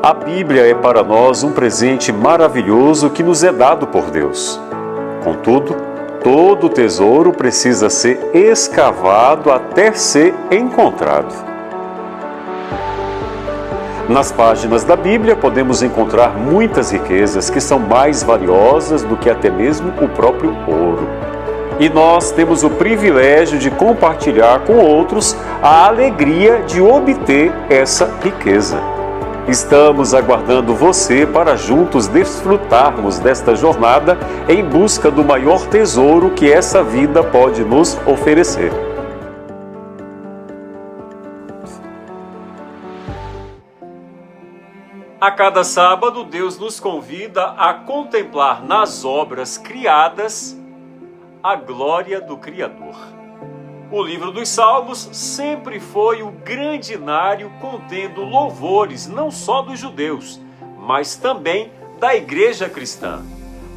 A Bíblia é para nós um presente maravilhoso que nos é dado por Deus. Contudo, todo tesouro precisa ser escavado até ser encontrado. Nas páginas da Bíblia podemos encontrar muitas riquezas que são mais valiosas do que até mesmo o próprio ouro. E nós temos o privilégio de compartilhar com outros a alegria de obter essa riqueza. Estamos aguardando você para juntos desfrutarmos desta jornada em busca do maior tesouro que essa vida pode nos oferecer. A cada sábado, Deus nos convida a contemplar nas obras criadas a glória do Criador. O livro dos Salmos sempre foi o grandinário contendo louvores não só dos judeus, mas também da igreja cristã.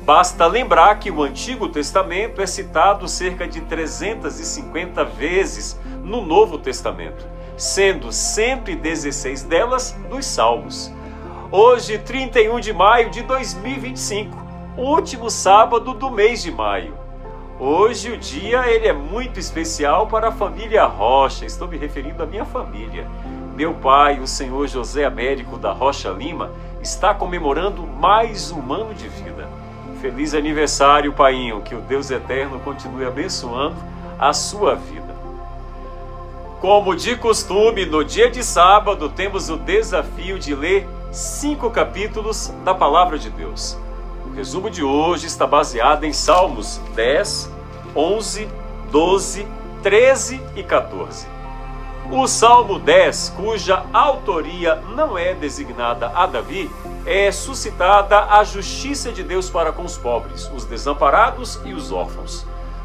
Basta lembrar que o Antigo Testamento é citado cerca de 350 vezes no Novo Testamento, sendo 116 delas dos Salmos. Hoje, 31 de maio de 2025, último sábado do mês de maio. Hoje o dia ele é muito especial para a família Rocha, estou me referindo à minha família. Meu pai, o senhor José Américo da Rocha Lima, está comemorando mais um ano de vida. Feliz aniversário, painho, que o Deus Eterno continue abençoando a sua vida. Como de costume, no dia de sábado temos o desafio de ler 5 capítulos da Palavra de Deus. O resumo de hoje está baseado em Salmos 10, 11, 12, 13 e 14. O Salmo 10, cuja autoria não é designada a Davi, é suscitada a justiça de Deus para com os pobres, os desamparados e os órfãos.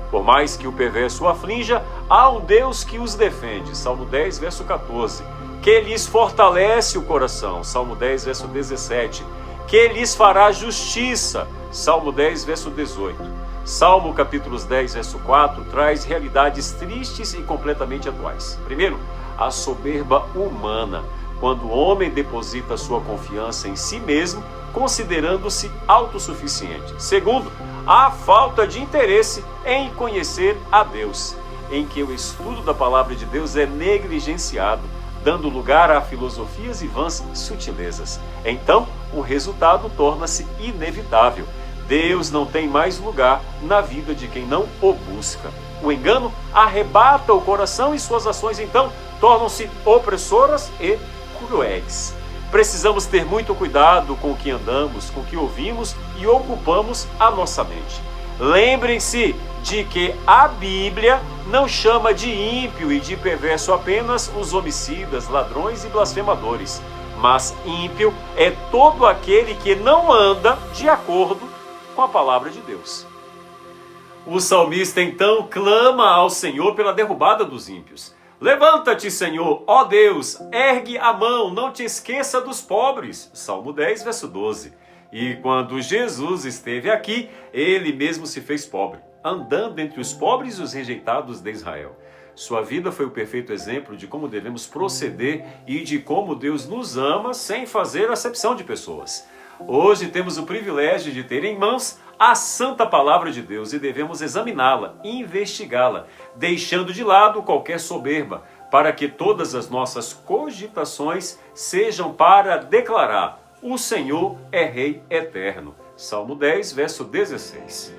Por mais que o perverso o aflinja, há um Deus que os defende. Salmo 10, verso 14. Que lhes fortalece o coração. Salmo 10, verso 17. Que lhes fará justiça. Salmo 10, verso 18. Salmo capítulos 10, verso 4 traz realidades tristes e completamente atuais. Primeiro, a soberba humana, quando o homem deposita sua confiança em si mesmo, considerando-se autossuficiente. Segundo, a falta de interesse em conhecer a Deus, em que o estudo da palavra de Deus é negligenciado, dando lugar a filosofias e vãs sutilezas. Então, o resultado torna-se inevitável. Deus não tem mais lugar na vida de quem não o busca. O engano arrebata o coração e suas ações, então, tornam-se opressoras e cruéis. Precisamos ter muito cuidado com o que andamos, com o que ouvimos e ocupamos a nossa mente. Lembrem-se de que a Bíblia não chama de ímpio e de perverso apenas os homicidas, ladrões e blasfemadores, mas ímpio é todo aquele que não anda de acordo com a palavra de Deus. O salmista então clama ao Senhor pela derrubada dos ímpios. Levanta-te, Senhor, ó Deus, ergue a mão, não te esqueça dos pobres. Salmo 10, verso 12. E quando Jesus esteve aqui, ele mesmo se fez pobre, andando entre os pobres e os rejeitados de Israel. Sua vida foi o perfeito exemplo de como devemos proceder e de como Deus nos ama sem fazer acepção de pessoas. Hoje temos o privilégio de ter em mãos a santa palavra de Deus e devemos examiná-la, investigá-la, deixando de lado qualquer soberba, para que todas as nossas cogitações sejam para declarar: o Senhor é Rei eterno. Salmo 10, verso 16.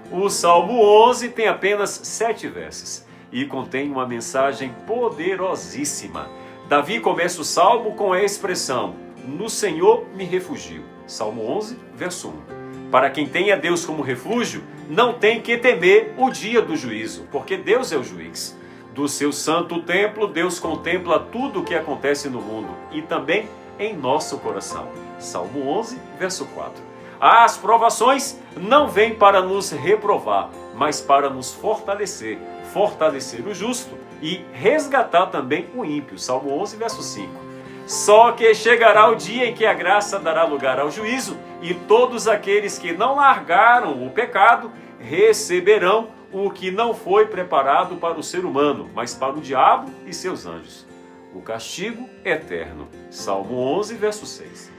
O Salmo 11 tem apenas 7 versos e contém uma mensagem poderosíssima. Davi começa o Salmo com a expressão: no Senhor me refugio. Salmo 11, verso 1. Para quem tem a Deus como refúgio, não tem que temer o dia do juízo, porque Deus é o juiz. Do seu santo templo, Deus contempla tudo o que acontece no mundo e também em nosso coração. Salmo 11, verso 4. As provações não vêm para nos reprovar, mas para nos fortalecer, fortalecer o justo e resgatar também o ímpio. Salmo 11, verso 5. Só que chegará o dia em que a graça dará lugar ao juízo, e todos aqueles que não largaram o pecado receberão o que não foi preparado para o ser humano, mas para o diabo e seus anjos: o castigo eterno. Salmo 11, verso 6.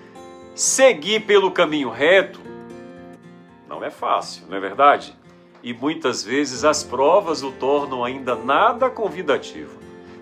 Seguir pelo caminho reto não é fácil, não é verdade? E muitas vezes as provas o tornam ainda nada convidativo.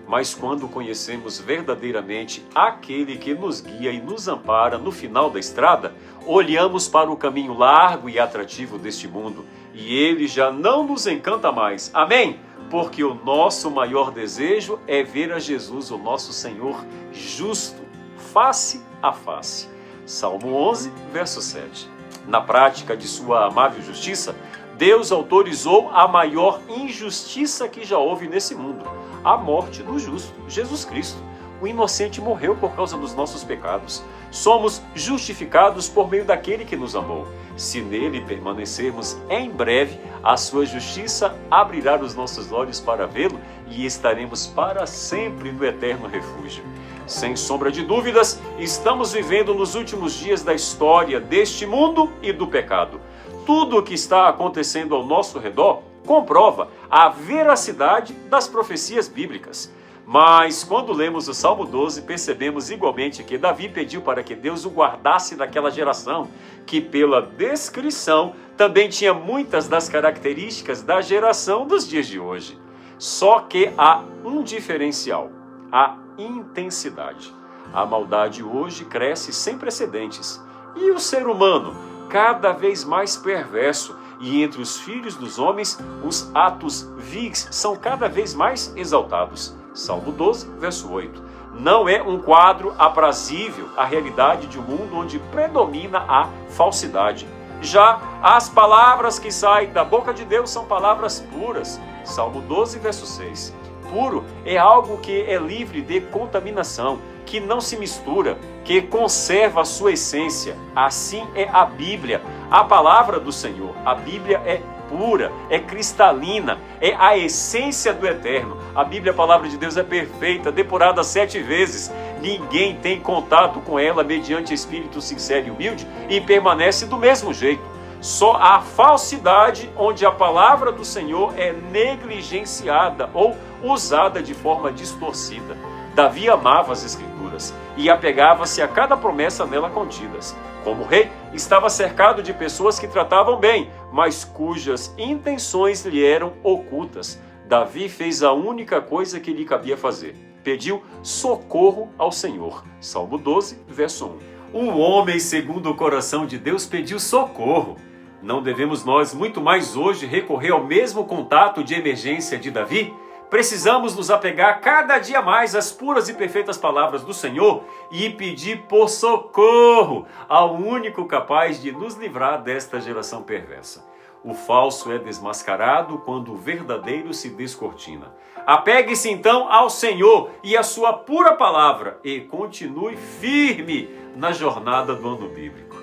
Mas quando conhecemos verdadeiramente aquele que nos guia e nos ampara no final da estrada, olhamos para o caminho largo e atrativo deste mundo e ele já não nos encanta mais. Amém? Porque o nosso maior desejo é ver a Jesus, o nosso Senhor, justo, face a face. Salmo 11, verso 7. Na prática de sua amável justiça, Deus autorizou a maior injustiça que já houve nesse mundo, a morte do justo, Jesus Cristo. O inocente morreu por causa dos nossos pecados. Somos justificados por meio daquele que nos amou. Se nele permanecermos, em breve a sua justiça abrirá os nossos olhos para vê-lo e estaremos para sempre no eterno refúgio. Sem sombra de dúvidas, estamos vivendo nos últimos dias da história deste mundo e do pecado. Tudo o que está acontecendo ao nosso redor comprova a veracidade das profecias bíblicas. Mas quando lemos o Salmo 12, percebemos igualmente que Davi pediu para que Deus o guardasse daquela geração, que pela descrição também tinha muitas das características da geração dos dias de hoje. Só que há um diferencial: a intensidade. A maldade hoje cresce sem precedentes. E o ser humano, cada vez mais perverso, e entre os filhos dos homens, os atos vil são cada vez mais exaltados. Salmo 12, verso 8. Não é um quadro aprazível a realidade de um mundo onde predomina a falsidade. Já as palavras que saem da boca de Deus são palavras puras. Salmo 12, verso 6. Puro é algo que é livre de contaminação, que não se mistura, que conserva a sua essência. Assim é a Bíblia, a palavra do Senhor. A Bíblia é pura, é cristalina, é a essência do eterno. A Bíblia, a palavra de Deus, é perfeita, depurada 7 vezes. Ninguém tem contato com ela mediante espírito sincero e humilde e permanece do mesmo jeito. Só a falsidade onde a palavra do Senhor é negligenciada ou usada de forma distorcida. Davi amava as Escrituras e apegava-se a cada promessa nela contidas. Como rei, estava cercado de pessoas que tratavam bem, mas cujas intenções lhe eram ocultas. Davi fez a única coisa que lhe cabia fazer: pediu socorro ao Senhor. Salmo 12, verso 1. O homem, segundo o coração de Deus, pediu socorro. Não devemos nós, muito mais hoje, recorrer ao mesmo contato de emergência de Davi? Precisamos nos apegar cada dia mais às puras e perfeitas palavras do Senhor e pedir por socorro ao único capaz de nos livrar desta geração perversa. O falso é desmascarado quando o verdadeiro se descortina. Apegue-se então ao Senhor e à sua pura palavra e continue firme na jornada do ano bíblico.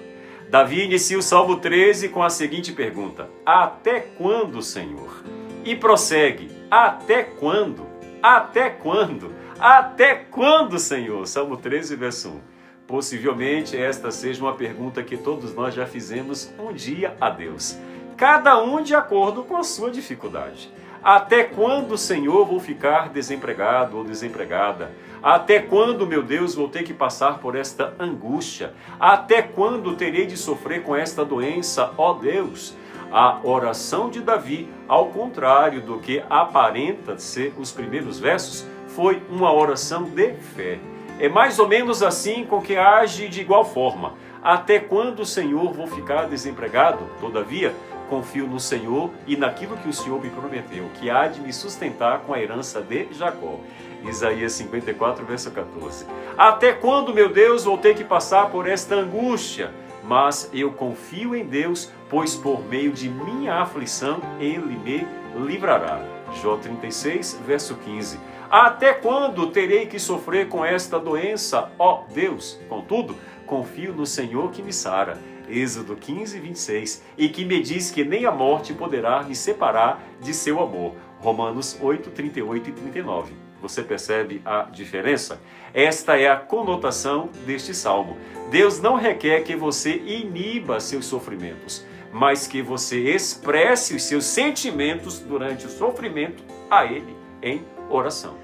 Davi inicia o Salmo 13 com a seguinte pergunta: até quando, Senhor? E prossegue: até quando? Até quando? Até quando, Senhor? Salmo 13, verso 1. Possivelmente esta seja uma pergunta que todos nós já fizemos um dia a Deus, cada um de acordo com a sua dificuldade. Até quando, Senhor, vou ficar desempregado ou desempregada? Até quando, meu Deus, vou ter que passar por esta angústia? Até quando terei de sofrer com esta doença, ó Deus? A oração de Davi, ao contrário do que aparenta ser os primeiros versos, foi uma oração de fé. É mais ou menos assim com que age de igual forma. Até quando, Senhor, vou ficar desempregado? Todavia, confio no Senhor e naquilo que o Senhor me prometeu, que há de me sustentar com a herança de Jacó. Isaías 54, verso 14. Até quando, meu Deus, vou ter que passar por esta angústia? Mas eu confio em Deus, pois por meio de minha aflição Ele me livrará. Jó 36, verso 15. Até quando terei que sofrer com esta doença, ó Deus? Contudo, confio no Senhor que me sara. Êxodo 15, 26. E que me diz que nem a morte poderá me separar de seu amor. Romanos 8, 38 e 39. Você percebe a diferença? Esta é a conotação deste salmo. Deus não requer que você iniba seus sofrimentos, mas que você expresse os seus sentimentos durante o sofrimento a Ele em oração.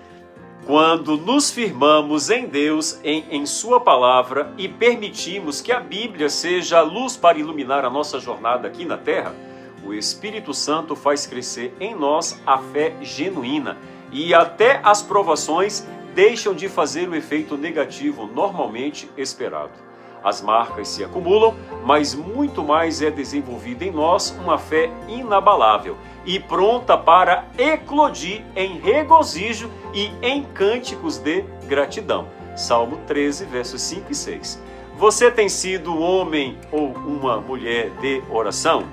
Quando nos firmamos em Deus, em sua palavra, e permitimos que a Bíblia seja a luz para iluminar a nossa jornada aqui na Terra, o Espírito Santo faz crescer em nós a fé genuína, e até as provações deixam de fazer o efeito negativo normalmente esperado. As marcas se acumulam, mas muito mais é desenvolvida em nós uma fé inabalável e pronta para eclodir em regozijo e em cânticos de gratidão. Salmo 13, versos 5 e 6. Você tem sido um homem ou uma mulher de oração?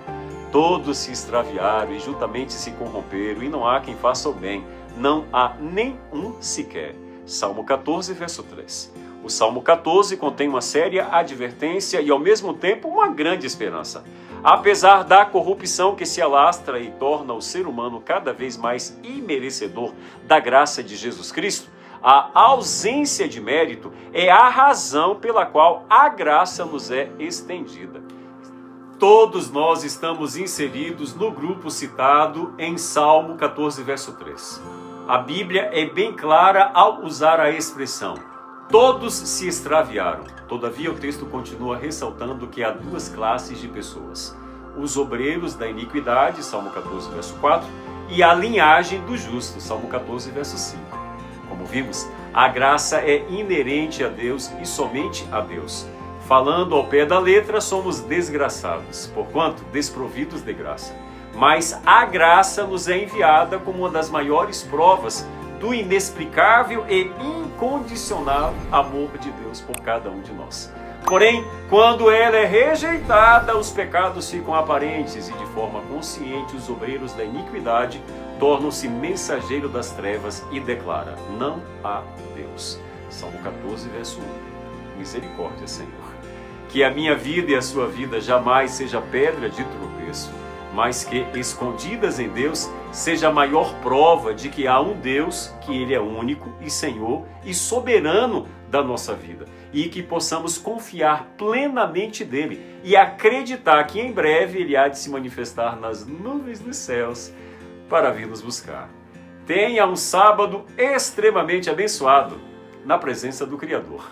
Todos se extraviaram e juntamente se corromperam, e não há quem faça o bem, não há nem um sequer. Salmo 14, verso 3. O Salmo 14 contém uma séria advertência e, ao mesmo tempo, uma grande esperança. Apesar da corrupção que se alastra e torna o ser humano cada vez mais imerecedor da graça de Jesus Cristo, a ausência de mérito é a razão pela qual a graça nos é estendida. Todos nós estamos inseridos no grupo citado em Salmo 14, verso 3. A Bíblia é bem clara ao usar a expressão todos se extraviaram. Todavia, o texto continua ressaltando que há duas classes de pessoas: os obreiros da iniquidade, Salmo 14, verso 4, e a linhagem do justo, Salmo 14, verso 5. Como vimos, a graça é inerente a Deus e somente a Deus. Falando ao pé da letra, somos desgraçados, porquanto desprovidos de graça. Mas a graça nos é enviada como uma das maiores provas do inexplicável e incondicional amor de Deus por cada um de nós. Porém, quando ela é rejeitada, os pecados ficam aparentes e, de forma consciente, os obreiros da iniquidade tornam-se mensageiro das trevas e declara: não há Deus. Salmo 14, verso 1. Misericórdia, Senhor. Que a minha vida e a sua vida jamais seja pedra de tropeço, mas que, escondidas em Deus, seja a maior prova de que há um Deus, que Ele é único e Senhor e soberano da nossa vida, e que possamos confiar plenamente nele e acreditar que em breve Ele há de se manifestar nas nuvens dos céus para vir nos buscar. Tenha um sábado extremamente abençoado na presença do Criador.